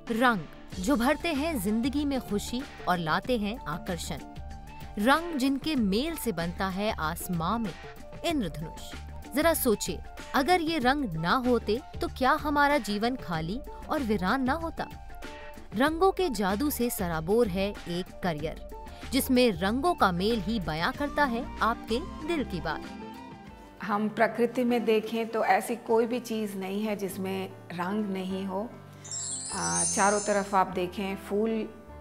रंग जो भरते हैं जिंदगी में खुशी और लाते हैं आकर्षण। रंग जिनके मेल से बनता है आसमां में इंद्रधनुष। जरा सोचिए, अगर ये रंग ना होते तो क्या हमारा जीवन खाली और वीरान ना होता। रंगों के जादू से सराबोर है एक करियर, जिसमें रंगों का मेल ही बयां करता है आपके दिल की बात। हम प्रकृति में देखें तो ऐसी कोई भी चीज़ नहीं है जिसमें रंग नहीं हो। चारों तरफ आप देखें, फूल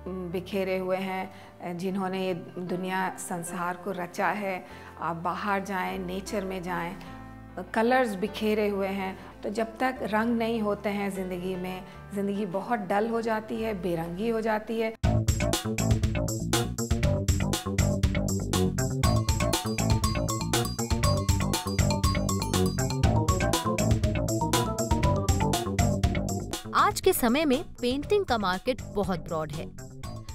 बिखेरे हुए हैं जिन्होंने ये दुनिया संसार को रचा है। आप बाहर जाएं, नेचर में जाएं, कलर्स बिखेरे हुए हैं। तो जब तक रंग नहीं होते हैं ज़िंदगी में, ज़िंदगी बहुत डल हो जाती है, बेरंगी हो जाती है। आज के समय में पेंटिंग का मार्केट बहुत ब्रॉड है।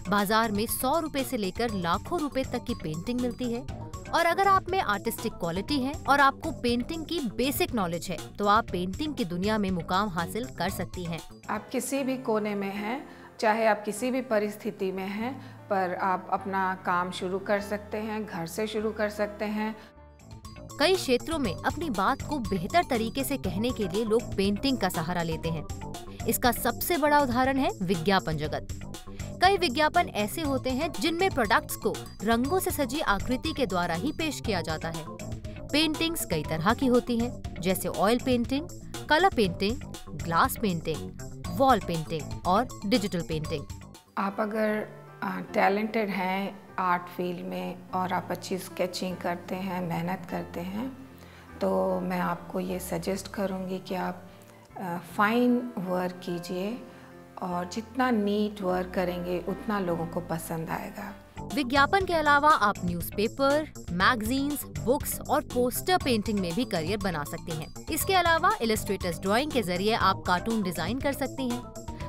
बाजार में 100 रुपए से लेकर लाखों रुपए तक की पेंटिंग मिलती है। और अगर आप में आर्टिस्टिक क्वालिटी है और आपको पेंटिंग की बेसिक नॉलेज है तो आप पेंटिंग की दुनिया में मुकाम हासिल कर सकती हैं। आप किसी भी कोने में हैं, चाहे आप किसी भी परिस्थिति में हैं, पर आप अपना काम शुरू कर सकते हैं, घर से शुरू कर सकते हैं। कई क्षेत्रों में अपनी बात को बेहतर तरीके से कहने के लिए लोग पेंटिंग का सहारा लेते हैं। इसका सबसे बड़ा उदाहरण है विज्ञापन जगत। कई विज्ञापन ऐसे होते हैं जिनमें प्रोडक्ट्स को रंगों से सजी आकृति के द्वारा ही पेश किया जाता है। पेंटिंग्स कई तरह की होती हैं, जैसे oil painting, colour painting, glass painting, wall painting और डिजिटल पेंटिंग। आप अगर टैलेंटेड हैं आर्ट फील्ड में और आप अच्छी स्केचिंग करते हैं, मेहनत करते हैं, तो मैं आपको ये सजेस्ट करूँगी कि आप फाइन वर्क कीजिए और जितना नीट वर्क करेंगे उतना लोगों को पसंद आएगा। विज्ञापन के अलावा आप न्यूज़पेपर, मैगजीन्स, बुक्स और पोस्टर पेंटिंग में भी करियर बना सकती हैं। इसके अलावा इलस्ट्रेटर्स ड्राइंग के जरिए आप कार्टून डिजाइन कर सकती हैं।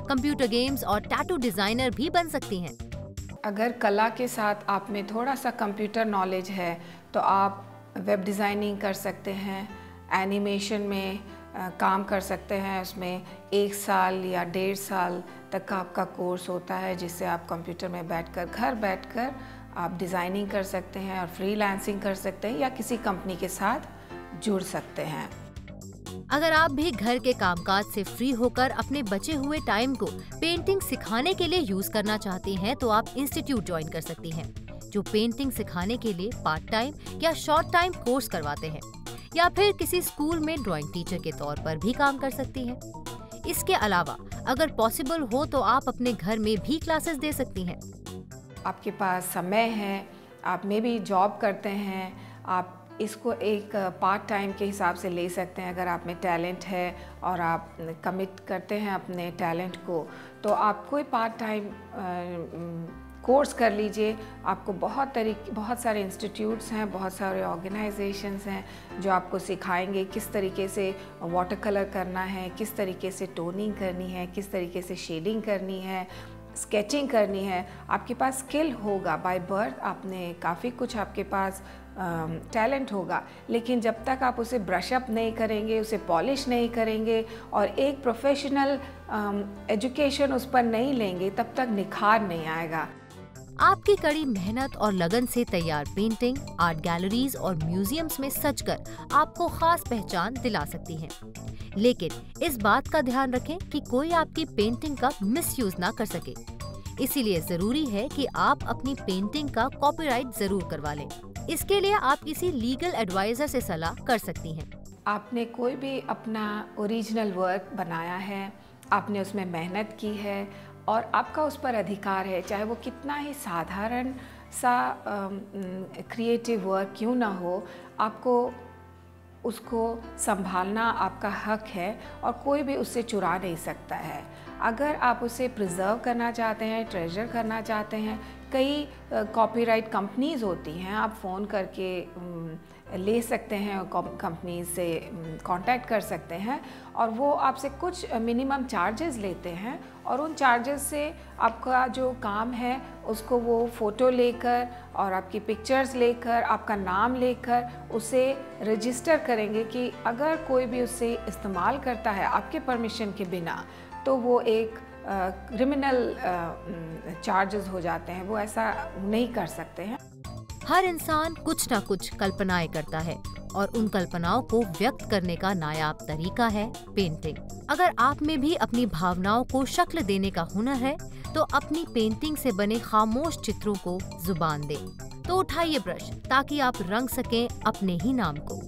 कंप्यूटर गेम्स और टैटू डिजाइनर भी बन सकती हैं। अगर कला के साथ आप में थोड़ा सा कंप्यूटर नॉलेज है तो आप वेब डिज़ाइनिंग कर सकते हैं, एनिमेशन में काम कर सकते हैं। उसमें 1 साल या 1.5 साल तक का आपका कोर्स होता है, जिससे आप कंप्यूटर में बैठकर, घर बैठकर आप डिज़ाइनिंग कर सकते हैं और फ्रीलांसिंग कर सकते हैं या किसी कंपनी के साथ जुड़ सकते हैं। अगर आप भी घर के कामकाज से फ्री होकर अपने बचे हुए टाइम को पेंटिंग सिखाने के लिए यूज करना चाहती हैं, तो आप इंस्टीट्यूट ज्वाइन कर सकती हैं, जो पेंटिंग सिखाने के लिए पार्ट टाइम या शॉर्ट टाइम कोर्स करवाते हैं, या फिर किसी स्कूल में ड्राइंग टीचर के तौर पर भी काम कर सकती हैं। इसके अलावा अगर पॉसिबल हो तो आप अपने घर में भी क्लासेस दे सकती हैं। आपके पास समय है, आप में भी जॉब करते हैं, आप इसको एक पार्ट टाइम के हिसाब से ले सकते हैं। अगर आप में टैलेंट है और आप कमिट करते हैं अपने टैलेंट को, तो आप कोई पार्ट टाइम कोर्स कर लीजिए। आपको बहुत सारे इंस्टीट्यूट्स हैं, बहुत सारे ऑर्गेनाइजेशंस हैं जो आपको सिखाएंगे किस तरीके से वाटर कलर करना है, किस तरीके से टोनिंग करनी है, किस तरीके से शेडिंग करनी है, स्केचिंग करनी है। आपके पास स्किल होगा, बाय बर्थ आपने काफ़ी कुछ आपके पास टैलेंट होगा, लेकिन जब तक आप उसे ब्रश अप नहीं करेंगे, उसे पॉलिश नहीं करेंगे और एक प्रोफेशनल एजुकेशन उस पर नहीं लेंगे, तब तक निखार नहीं आएगा। आपकी कड़ी मेहनत और लगन से तैयार पेंटिंग आर्ट गैलरीज और म्यूजियम्स में सजकर आपको खास पहचान दिला सकती हैं। लेकिन इस बात का ध्यान रखें कि कोई आपकी पेंटिंग का मिसयूज ना कर सके। इसीलिए जरूरी है कि आप अपनी पेंटिंग का कॉपीराइट जरूर करवा लें। इसके लिए आप किसी लीगल एडवाइजर से सलाह कर सकती हैं। आपने कोई भी अपना ओरिजिनल वर्क बनाया है, आपने उसमें मेहनत की है और आपका उस पर अधिकार है, चाहे वो कितना ही साधारण सा क्रिएटिव वर्क क्यों ना हो, आपको उसको संभालना आपका हक है और कोई भी उससे चुरा नहीं सकता है। अगर आप उसे प्रिजर्व करना चाहते हैं, ट्रेजर करना चाहते हैं, कई कॉपीराइट कंपनीज़ होती हैं, आप फ़ोन करके ले सकते हैं, कंपनी से कांटेक्ट कर सकते हैं और वो आपसे कुछ मिनिमम चार्जेस लेते हैं और उन चार्जेस से आपका जो काम है उसको वो फ़ोटो लेकर और आपकी पिक्चर्स लेकर, आपका नाम लेकर उसे रजिस्टर करेंगे कि अगर कोई भी उसे इस्तेमाल करता है आपके परमिशन के बिना, तो वो एक क्रिमिनल चार्जेस हो जाते हैं, वो ऐसा नहीं कर सकते हैं। हर इंसान कुछ ना कुछ कल्पनाएं करता है और उन कल्पनाओं को व्यक्त करने का नायाब तरीका है पेंटिंग। अगर आप में भी अपनी भावनाओं को शक्ल देने का हुनर है तो अपनी पेंटिंग से बने खामोश चित्रों को जुबान दें। तो उठाइए ब्रश ताकि आप रंग सकें अपने ही नाम को।